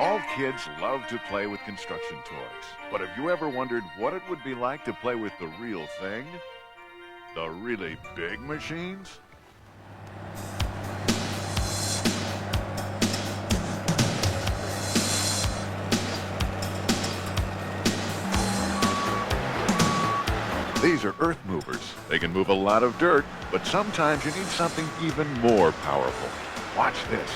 All kids love to play with construction toys. But have you ever wondered what it would be like to play with the real thing? The really big machines? These are earth movers. They can move a lot of dirt, but sometimes you need something even more powerful. Watch this.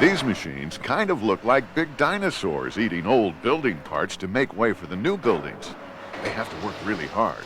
These machines kind of look like big dinosaurs eating old building parts to make way for the new buildings. They have to work really hard.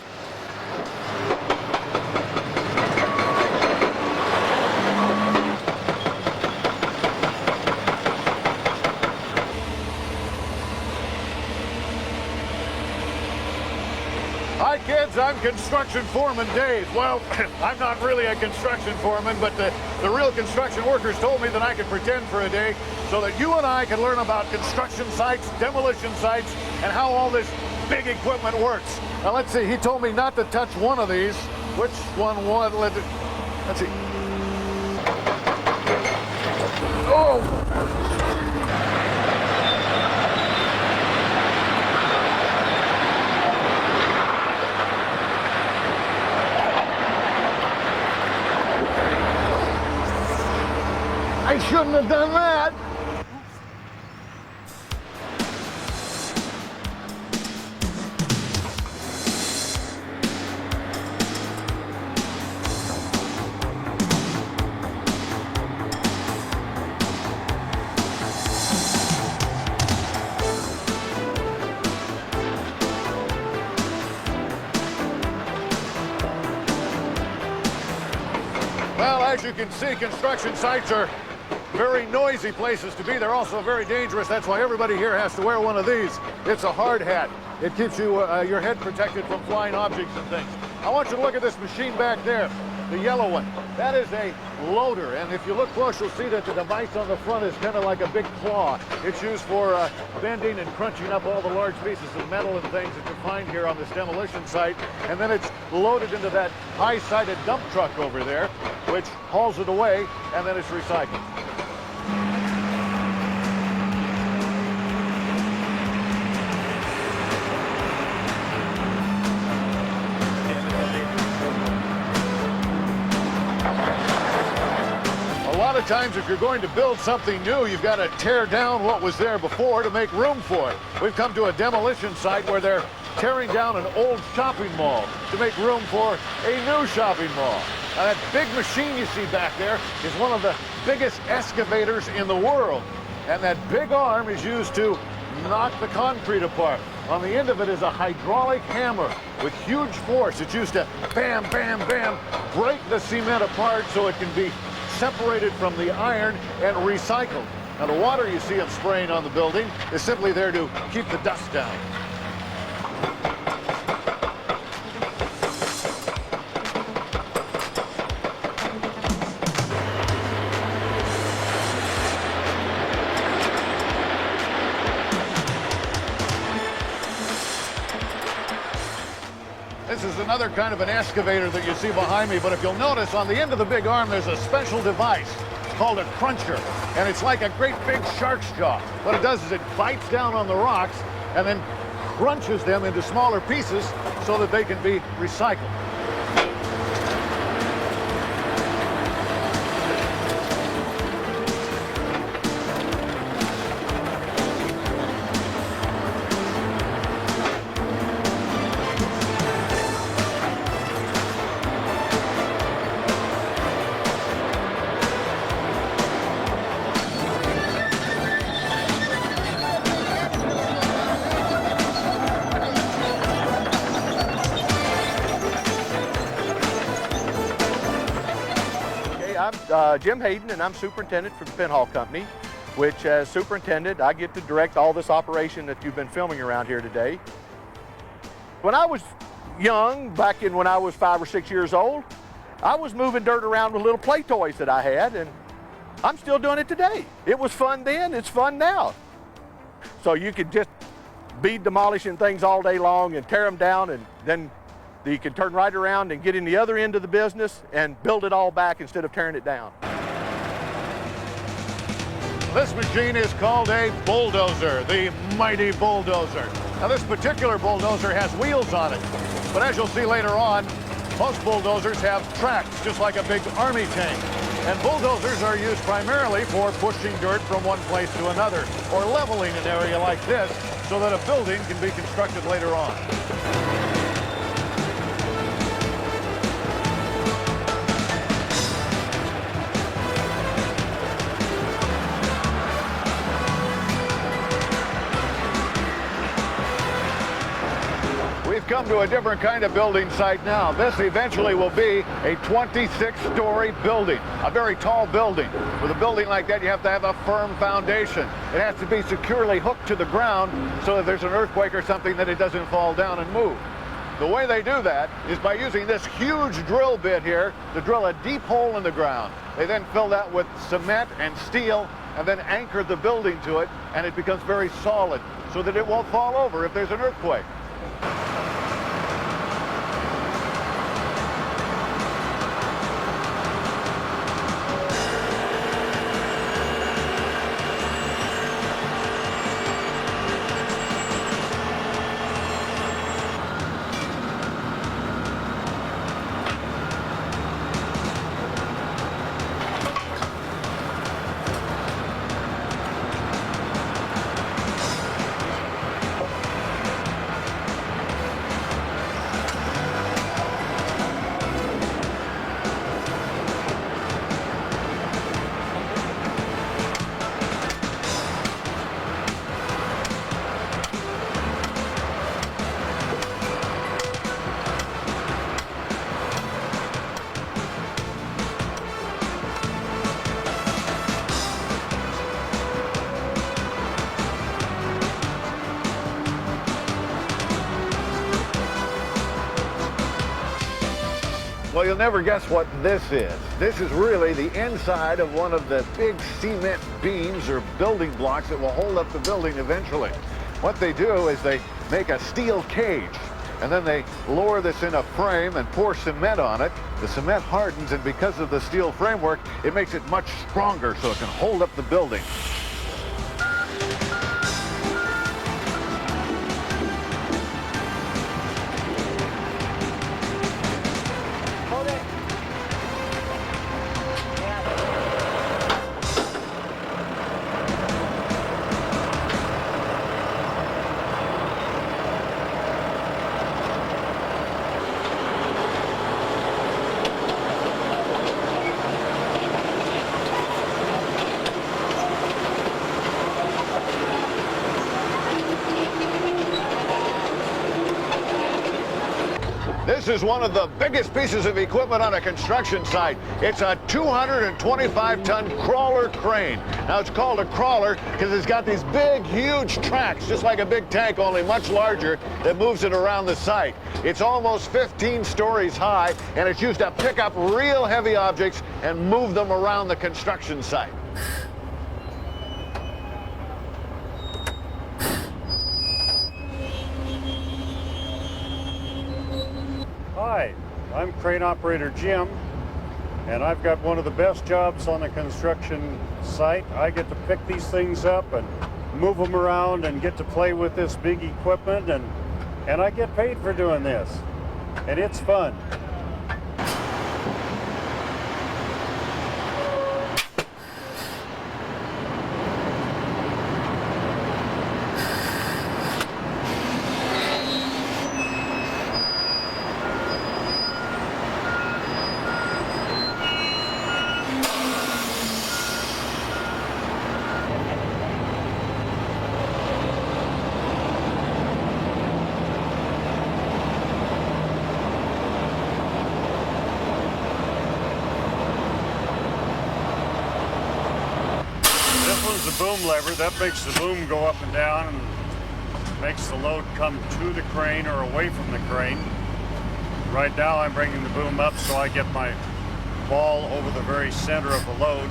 Hi kids, I'm construction foreman Dave. Well, I'm not really a construction foreman, but the real construction workers told me that I could pretend for a day so that you and I can learn about construction sites, demolition sites, and how all this big equipment works. Now let's see, he told me not to touch one of these. Which one was? Let's see. Oh! I shouldn't have done that. Well, as you can see, construction sites are very noisy places to be. They're also very dangerous. That's why everybody here has to wear one of these. It's a hard hat. It keeps you your head protected from flying objects and things. I want you to look at this machine back there, the yellow one. That is a loader, and if you look close, you'll see that the device on the front is kind of like a big claw. It's used for bending and crunching up all the large pieces of metal and things that you find here on this demolition site, and then it's loaded into that high-sided dump truck over there, which hauls it away, and then it's recycled. A lot of times, if you're going to build something new, you've got to tear down what was there before to make room for it. We've come to a demolition site where they're tearing down an old shopping mall to make room for a new shopping mall. Now, that big machine you see back there is one of the biggest excavators in the world. And that big arm is used to knock the concrete apart. On the end of it is a hydraulic hammer with huge force. It's used to bam, bam, bam, break the cement apart so it can be separated from the iron and recycled. Now, the water you see him spraying on the building is simply there to keep the dust down. This is another kind of an excavator that you see behind me, but if you'll notice, on the end of the big arm, there's a special device called a cruncher, and it's like a great big shark's jaw. What it does is it bites down on the rocks and then crunches them into smaller pieces so that they can be recycled. Jim Hayden, and I'm superintendent for the Pinhall Company, which as superintendent, I get to direct all this operation that you've been filming around here today. When I was young, back in when I was 5 or 6 years old, I was moving dirt around with little play toys that I had, and I'm still doing it today. It was fun then, it's fun now. So you could just be demolishing things all day long and tear them down, and then you can turn right around and get in the other end of the business and build it all back instead of tearing it down. This machine is called a bulldozer, the mighty bulldozer. Now this particular bulldozer has wheels on it, but as you'll see later on, most bulldozers have tracks, just like a big army tank. And bulldozers are used primarily for pushing dirt from one place to another, or leveling an area like this so that a building can be constructed later on. We've come to a different kind of building site now. This eventually will be a 26-story building, a very tall building. With a building like that, you have to have a firm foundation. It has to be securely hooked to the ground so that there's an earthquake or something that it doesn't fall down and move. The way they do that is by using this huge drill bit here to drill a deep hole in the ground. They then fill that with cement and steel and then anchor the building to it, and it becomes very solid so that it won't fall over if there's an earthquake. Well, you'll never guess what this is. This is really the inside of one of the big cement beams or building blocks that will hold up the building eventually. What they do is they make a steel cage, and then they lower this in a frame and pour cement on it. The cement hardens, and because of the steel framework, it makes it much stronger so it can hold up the building. This is one of the biggest pieces of equipment on a construction site. It's a 225-ton crawler crane. Now, it's called a crawler because it's got these big, huge tracks, just like a big tank, only much larger, that moves it around the site. It's almost 15 stories high, and it's used to pick up real heavy objects and move them around the construction site. Hi, I'm crane operator Jim, and I've got one of the best jobs on the construction site. I get to pick these things up and move them around and get to play with this big equipment, and I get paid for doing this, and it's fun. one's the boom lever. That makes the boom go up and down and makes the load come to the crane or away from the crane. Right now I'm bringing the boom up so I get my ball over the very center of the load.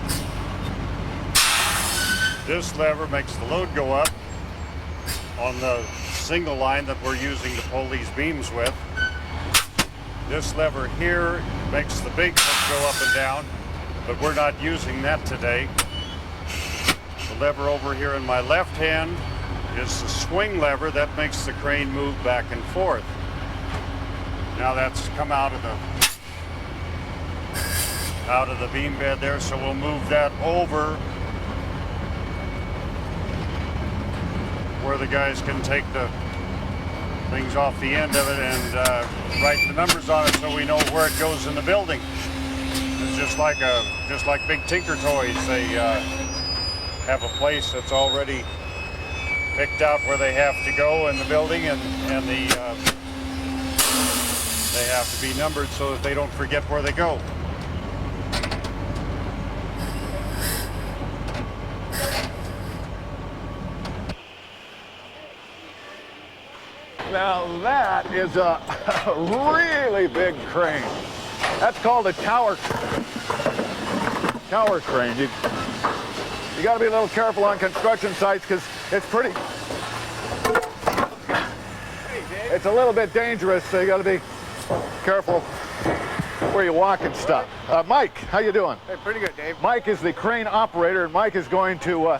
This lever makes the load go up on the single line that we're using to pull these beams with. This lever here makes the big hook go up and down, but we're not using that today. The lever over here in my left hand is the swing lever that makes the crane move back and forth. Now that's come out of the beam bed there, so we'll move that over where the guys can take the things off the end of it and write the numbers on it so we know where it goes in the building. It's just like big Tinker Toys. They have a place that's already picked out where they have to go in the building, and they have to be numbered so that they don't forget where they go. Now that is a really big crane. That's called a tower crane. You got to be a little careful on construction sites because it's it's a little bit dangerous, so you got to be careful where you walk and stuff. Mike, how you doing? Hey, pretty good, Dave. Mike is the crane operator, and Mike is going to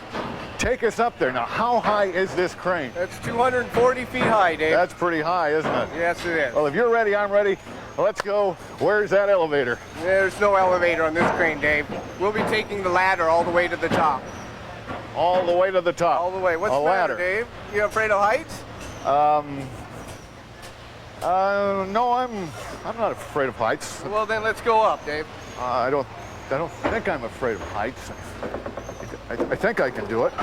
take us up there. Now, how high is this crane? It's 240 feet high, Dave. That's pretty high, isn't it? Yes, it is. Well, if you're ready, I'm ready. Let's go. Where's that elevator? There's no elevator on this crane, Dave. We'll be taking the ladder all the way to the top. All the way to the top. All the way. What's the matter, Dave? You afraid of heights? No, I'm not afraid of heights. Well, then let's go up, Dave. I don't think I'm afraid of heights. I think I can do it.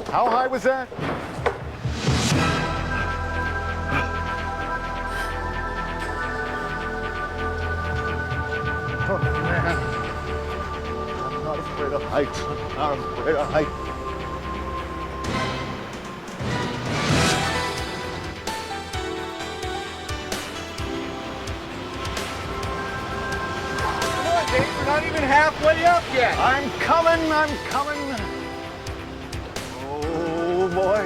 How high was that? Oh, man. I'm not afraid of heights. I'm not afraid of heights. Come on, Dave. We're not even halfway up yet. I'm coming. Oh, boy.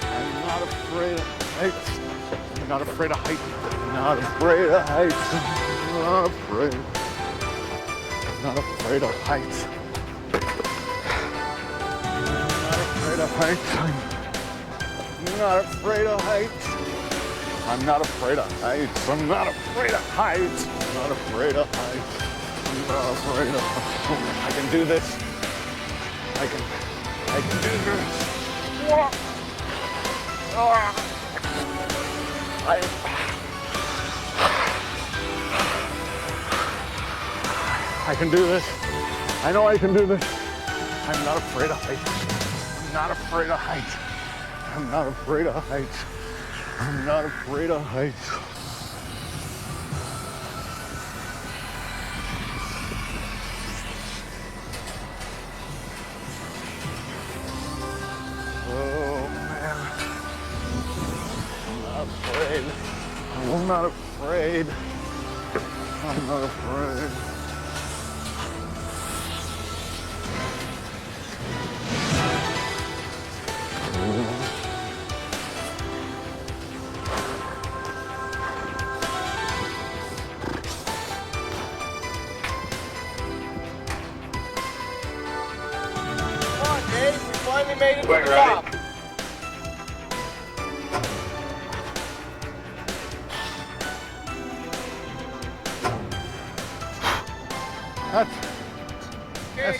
I'm not afraid of heights. I'm not afraid of heights. I'm not afraid of heights. I'm not afraid. I'm not afraid of heights. I'm not afraid of heights. I'm not afraid of heights. I'm not afraid of heights. I'm not afraid of heights. I'm not afraid of heights. I can do this. I can do this. I can do this. I know I can do this. I'm not afraid of heights. I'm not afraid of heights. I'm not afraid of heights. I'm not afraid of heights. Oh, man. I'm not afraid. I'm not afraid. Come on, Dave. We finally made it to the top.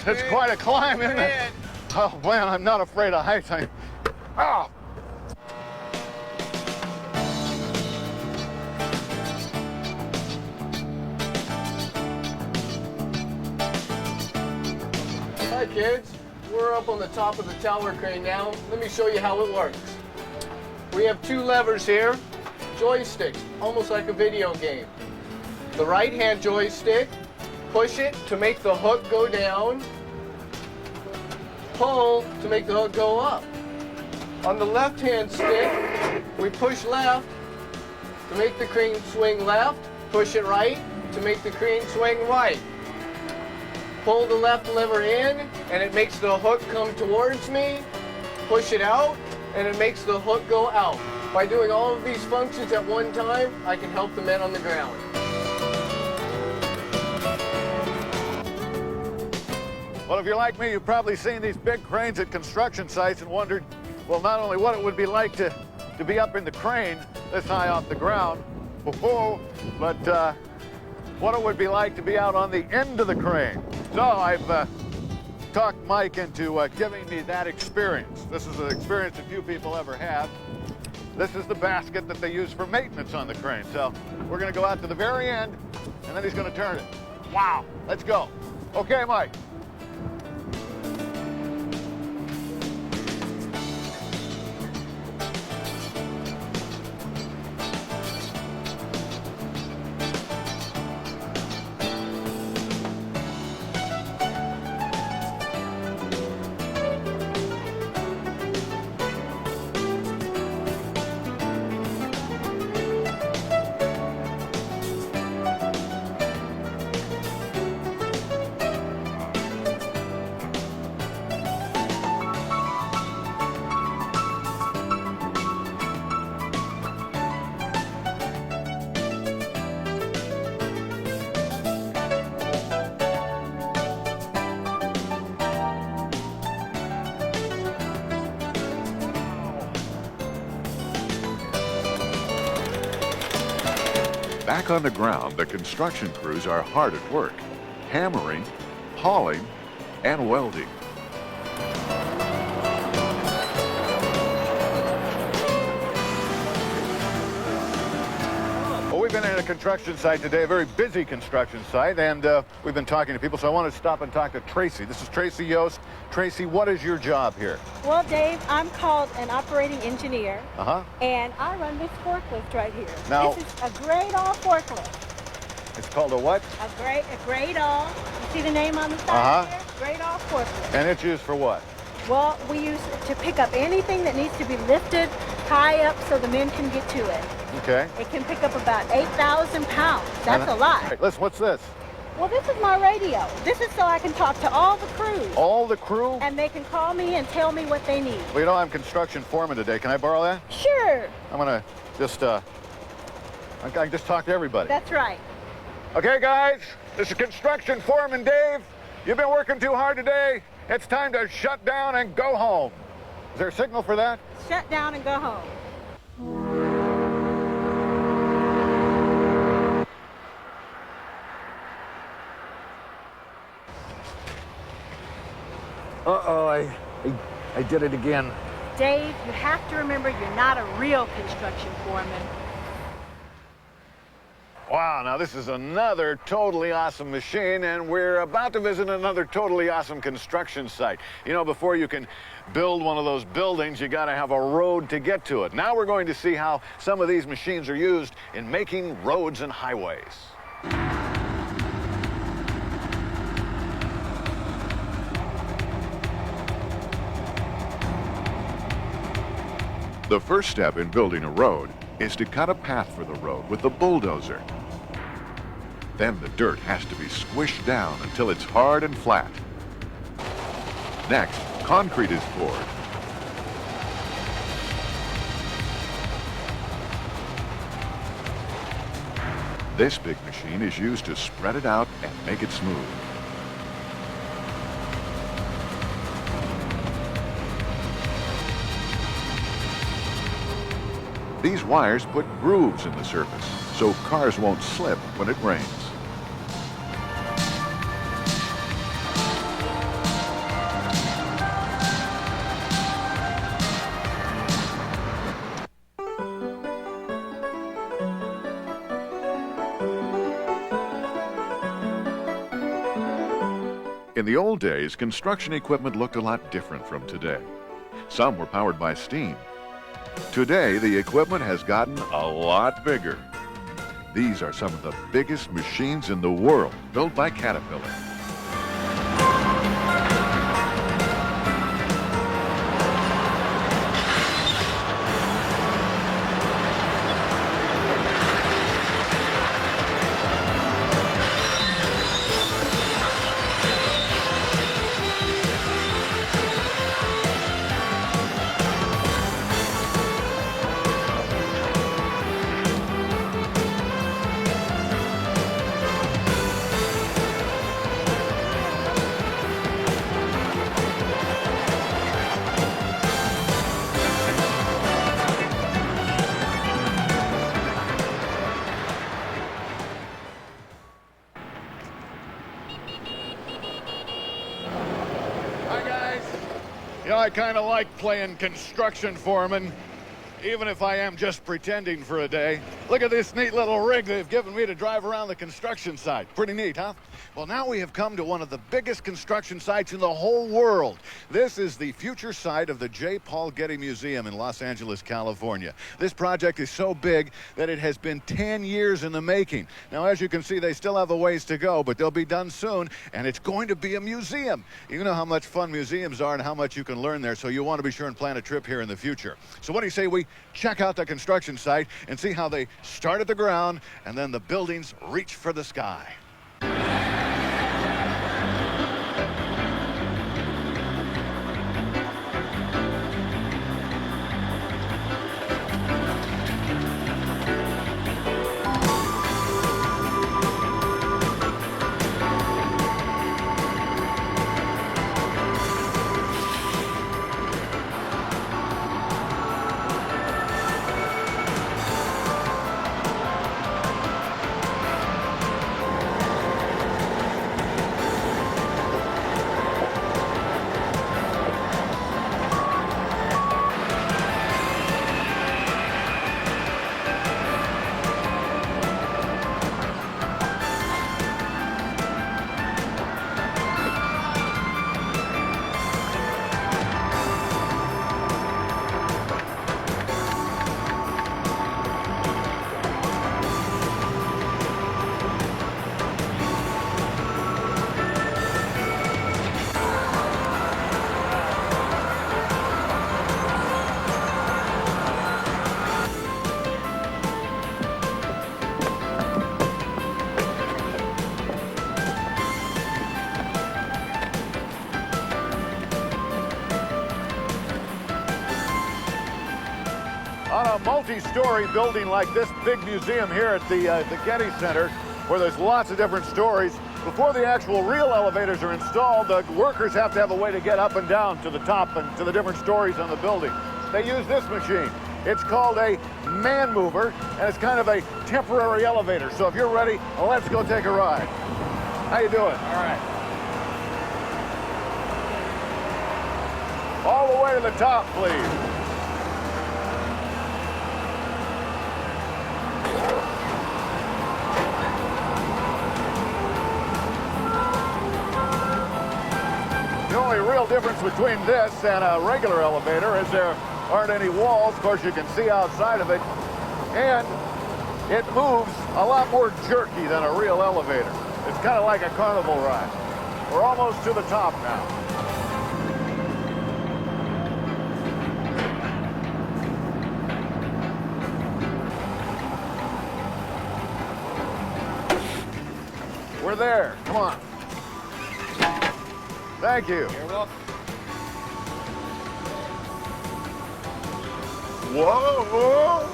It's quite a climb, isn't it? Oh, man, I'm not afraid of heights. Oh. Hi, kids. We're up on the top of the tower crane now. Let me show you how it works. We have two levers here, joysticks, almost like a video game. The right-hand joystick push it to make the hook go down, pull to make the hook go up. On the left-hand stick, we push left to make the crane swing left, push it right to make the crane swing right. Pull the left lever in and it makes the hook come towards me, push it out and it makes the hook go out. By doing all of these functions at one time, I can help the men on the ground. Well, if you're like me, you've probably seen these big cranes at construction sites and wondered, well, not only what it would be like to be up in the crane this high off the ground, but what it would be like to be out on the end of the crane. So I've talked Mike into giving me that experience. This is an experience that few people ever have. This is the basket that they use for maintenance on the crane. So we're going to go out to the very end, and then he's going to turn it. Wow, let's go. Okay, Mike. Back on the ground, the construction crews are hard at work, hammering, hauling, and welding. Well, we've been at a construction site today, a very busy construction site, and we've been talking to people, so I want to stop and talk to Tracy. This is Tracy Yost. Tracy, what is your job here? Well, Dave, I'm called an operating engineer, Uh-huh. and I run this forklift right here. Now- This is a grade-all forklift. It's called a what? A grade-all. You see the name on the side Uh-huh. there? Grade-all forklift. And it's used for what? Well, we use it to pick up anything that needs to be lifted high up so the men can get to it. Okay. It can pick up about 8,000 pounds. That's a lot. Hey, listen, what's this? Well, this is my radio. This is so I can talk to all the crews. All the crew? And they can call me and tell me what they need. Well, you know, I'm construction foreman today. Can I borrow that? Sure. I'm gonna just, I can just talk to everybody. That's right. Okay, guys, this is construction foreman Dave. You've been working too hard today. It's time to shut down and go home. Is there a signal for that? Shut down and go home. Uh-oh, I did it again. Dave, you have to remember you're not a real construction foreman. Wow, now this is another totally awesome machine, and we're about to visit another totally awesome construction site. You know, before you can build one of those buildings, you gotta have a road to get to it. Now we're going to see how some of these machines are used in making roads and highways. The first step in building a road is to cut a path for the road with the bulldozer. Then the dirt has to be squished down until it's hard and flat. Next, concrete is poured. This big machine is used to spread it out and make it smooth. These wires put grooves in the surface so cars won't slip when it rains. In the old days, construction equipment looked a lot different from today. Some were powered by steam. Today, the equipment has gotten a lot bigger. These are some of the biggest machines in the world, built by Caterpillar. You know, I kind of like playing construction foreman, even if I am just pretending for a day. Look at this neat little rig they've given me to drive around the construction site. Pretty neat, huh? Well, now we have come to one of the biggest construction sites in the whole world. This is the future site of the J. Paul Getty Museum in Los Angeles, California. This project is so big that it has been 10 years in the making. Now, as you can see, they still have a ways to go, but they'll be done soon, and it's going to be a museum. You know how much fun museums are and how much you can learn there, so you want to be sure and plan a trip here in the future. So what do you say we check out the construction site and see how they start at the ground and then the buildings reach for the sky? On a multi-story building like this big museum here at the Getty Center, where there's lots of different stories, before the actual real elevators are installed, the workers have to have a way to get up and down to the top and to the different stories on the building. They use this machine. It's called a man mover, and it's kind of a temporary elevator. So if you're ready, let's go take a ride. How you doing? All right. All the way to the top, please. The only real difference between this and a regular elevator is there aren't any walls. Of course, you can see outside of it. And it moves a lot more jerky than a real elevator. It's kind of like a carnival ride. We're almost to the top now. We're there. Come on. Thank you. You're welcome. Whoa, whoa.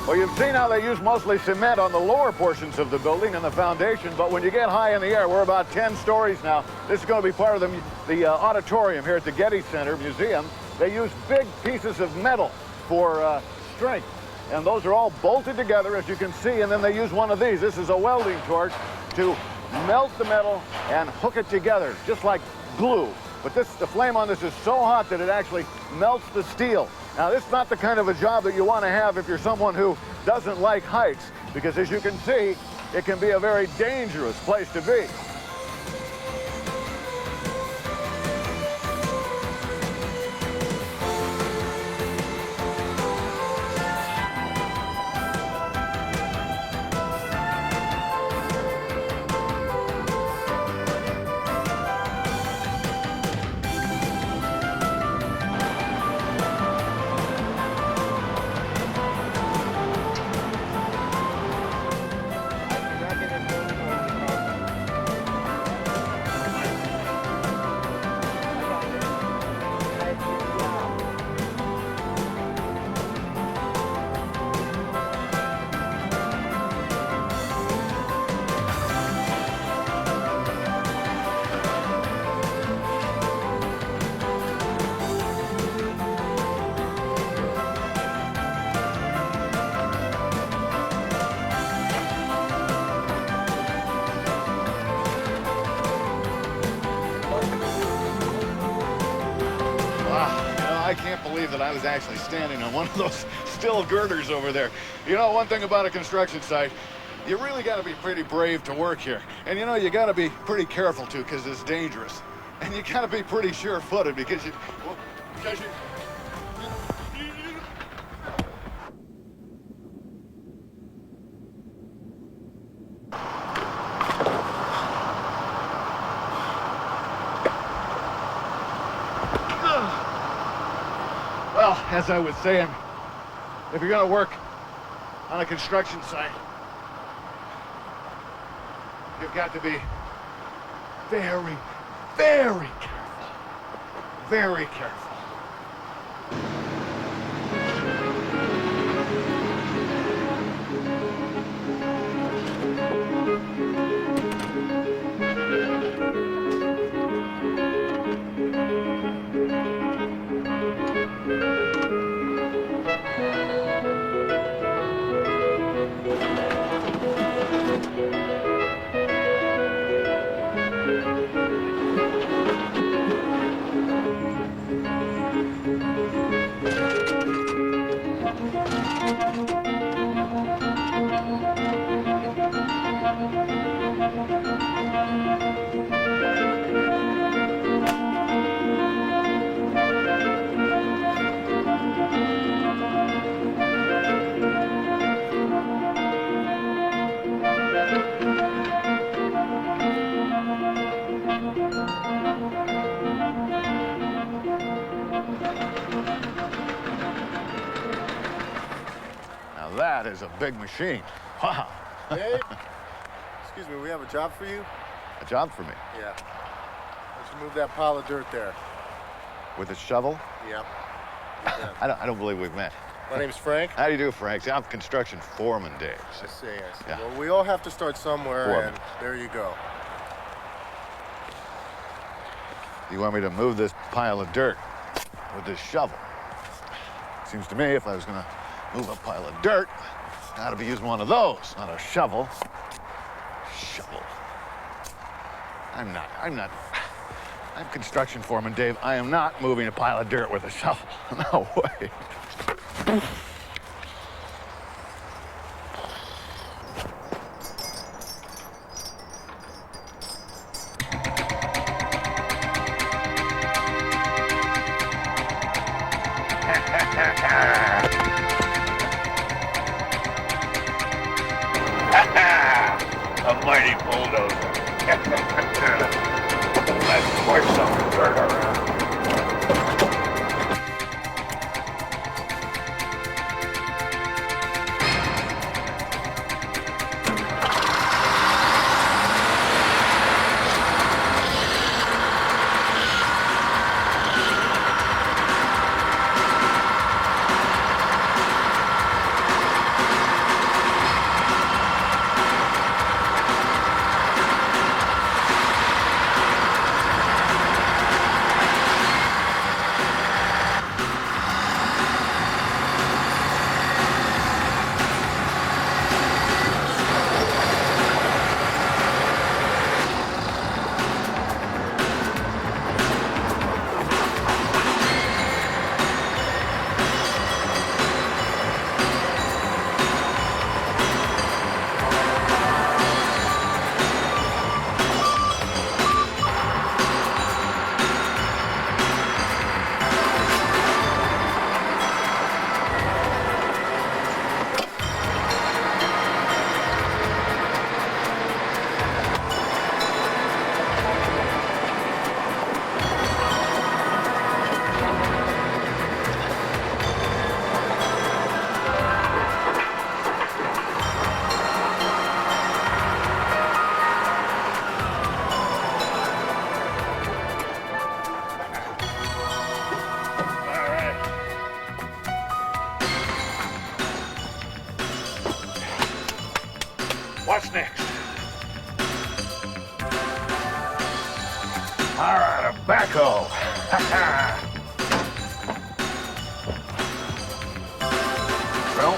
Well, you've seen how they use mostly cement on the lower portions of the building and the foundation, but when you get high in the air, we're about 10 stories now. This is going to be part of the auditorium here at the Getty Center Museum. They use big pieces of metal for strength, and those are all bolted together, as you can see, and then they use one of these. This is a welding torch to melt the metal and hook it together, just like glue. But the flame on this is so hot that it actually melts the steel. Now, this is not the kind of a job that you want to have if you're someone who doesn't like heights, because as you can see, it can be a very dangerous place to be. believe that I was actually standing on one of those steel girders over there. You know, one thing about a construction site, you really got to be pretty brave to work here. And you know, you got to be pretty careful too, because it's dangerous. And you got to be pretty sure-footed because you... Well, as I was saying, if you're gonna work on a construction site, you've got to be very, very careful. Very careful. That is a big machine. Wow. Dave? Excuse me, we have a job for you? A job for me? Yeah. Let's move that pile of dirt there. With a shovel? Yep. I don't believe we've met. My name's Frank. How do you do, Frank? See, I'm construction foreman, Dave. I see. Yeah. Well, we all have to start somewhere, Foreman. and there you go. You want me to move this pile of dirt with this shovel? Seems to me if I was gonna move a pile of dirt, I ought to be using one of those, not a shovel. Shovel. I'm construction foreman, Dave. I am not moving a pile of dirt with a shovel. No way. A mighty bulldozer. Let's push some dirt around. What's next? All right, a backhoe. Well,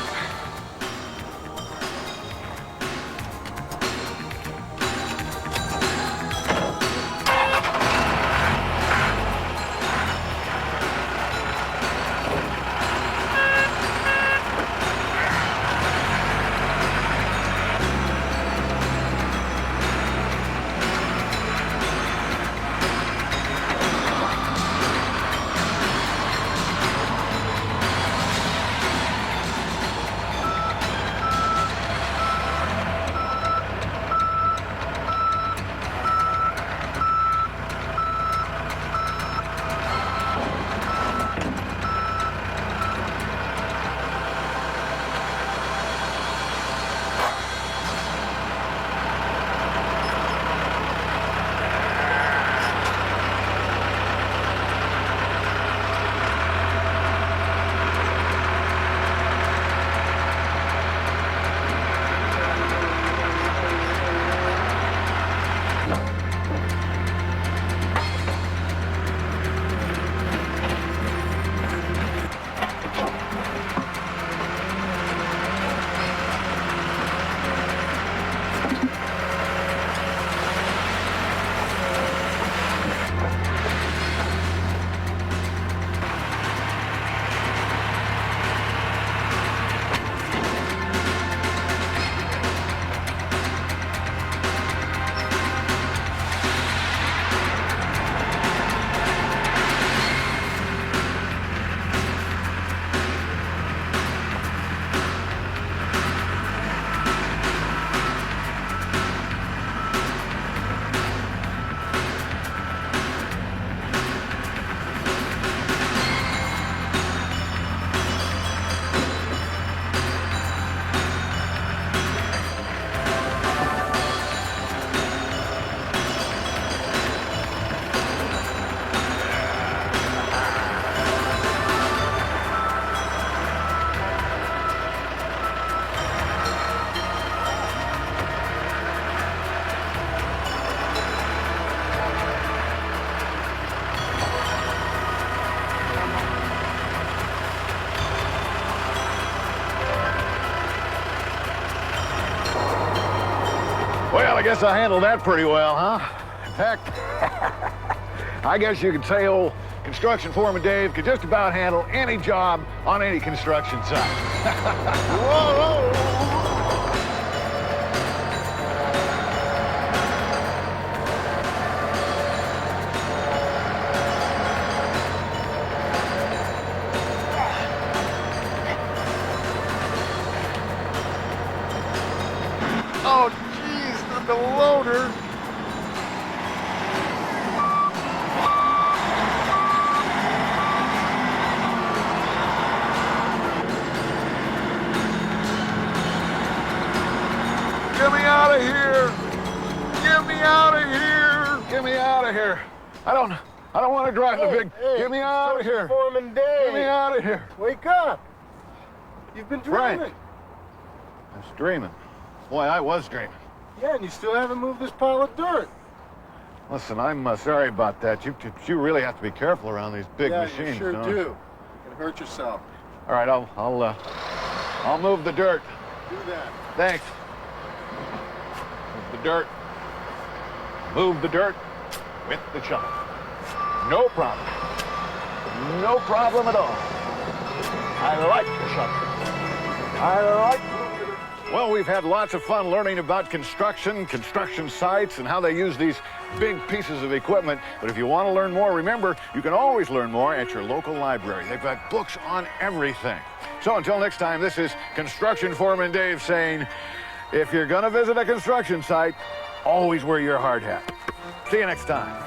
Well, I guess I handled that pretty well, huh? In fact, I guess you could say old construction foreman Dave could just about handle any job on any construction site. Whoa! Oh, geez, not the loader. Get me out of here! Get me out of here! Get me out of here! I don't want to drive the big. Get me out of here! Foreman Dave. Get me out of here! Wake up! You've been dreaming. Frank. I was dreaming. Boy, I was dreaming. Yeah, and you still haven't moved this pile of dirt. Listen, I'm sorry about that. You really have to be careful around these big machines. You sure don't do. you? You can hurt yourself. All right, I'll move the dirt. Do that. Thanks. Move the dirt. Move the dirt with the shovel. No problem. No problem at all. I like the shovel. I like moving the dirt. Well, we've had lots of fun learning about construction sites, and how they use these big pieces of equipment. But if you want to learn more, remember, you can always learn more at your local library. They've got books on everything. So until next time, this is Construction Foreman Dave saying, if you're going to visit a construction site, always wear your hard hat. See you next time.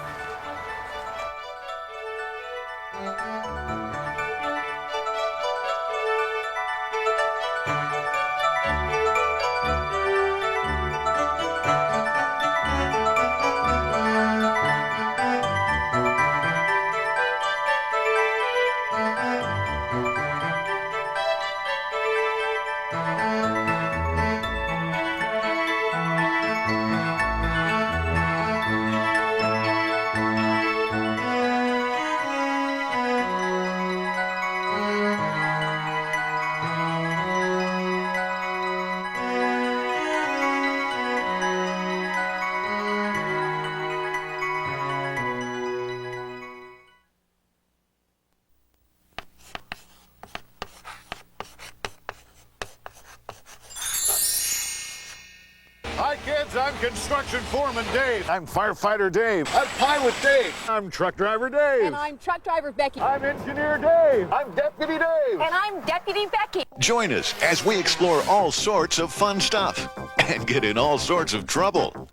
Hi, kids. I'm Construction Foreman Dave. I'm Firefighter Dave. I'm Pilot Dave. I'm Truck Driver Dave. And I'm Truck Driver Becky. I'm Engineer Dave. I'm Deputy Dave. And I'm Deputy Becky. Join us as we explore all sorts of fun stuff and get in all sorts of trouble.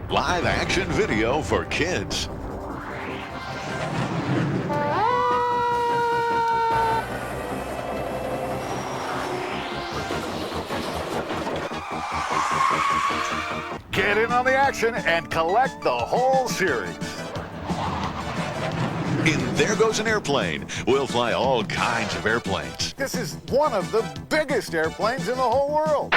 Live action video for kids. Get in on the action and collect the whole series. In There Goes an Airplane, we'll fly all kinds of airplanes. This is one of the biggest airplanes in the whole world.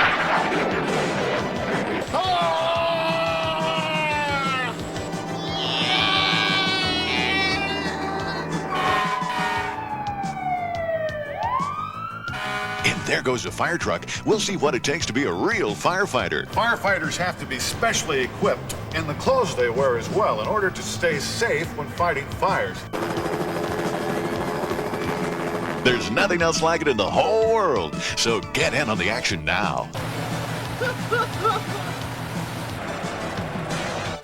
In There Goes a Fire Truck, we'll see what it takes to be a real firefighter. Firefighters have to be specially equipped in the clothes they wear as well in order to stay safe when fighting fires. There's nothing else like it in the whole world, so get in on the action now.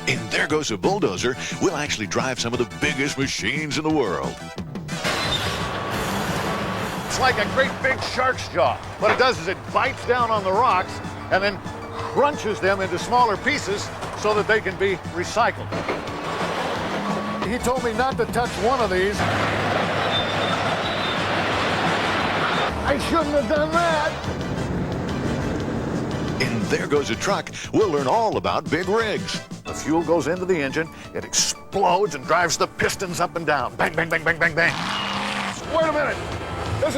In There Goes a Bulldozer, we'll actually drive some of the biggest machines in the world. It's like a great big shark's jaw. What it does is it bites down on the rocks and then crunches them into smaller pieces so that they can be recycled. He told me not to touch one of these. I shouldn't have done that. In There Goes a Truck, we'll learn all about big rigs. The fuel goes into the engine, it explodes and drives the pistons up and down. Bang, bang, bang, bang, bang, bang. Wait a minute. You're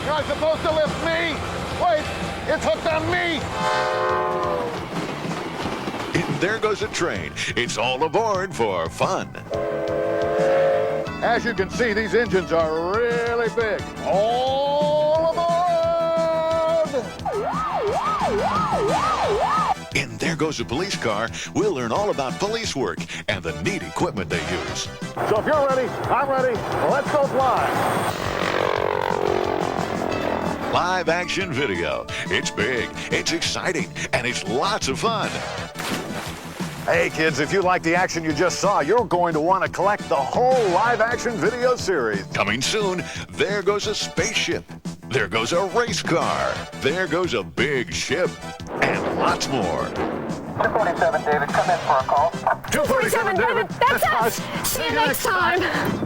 not supposed to lift me. Wait, it's hooked on me. In There Goes a Train, it's all aboard for fun. As you can see, these engines are really big. All aboard! In There Goes a Police Car, we'll learn all about police work and the neat equipment they use. So if you're ready, I'm ready. Let's go fly. Live action video. It's big, it's exciting, and it's lots of fun. Hey kids, if you like the action you just saw, you're going to want to collect the whole live action video series. Coming soon, There Goes a Spaceship. There Goes a Race Car. There Goes a Big Ship. And lots more. 247, David, come in for a call. 247, David. That's us. See you next time.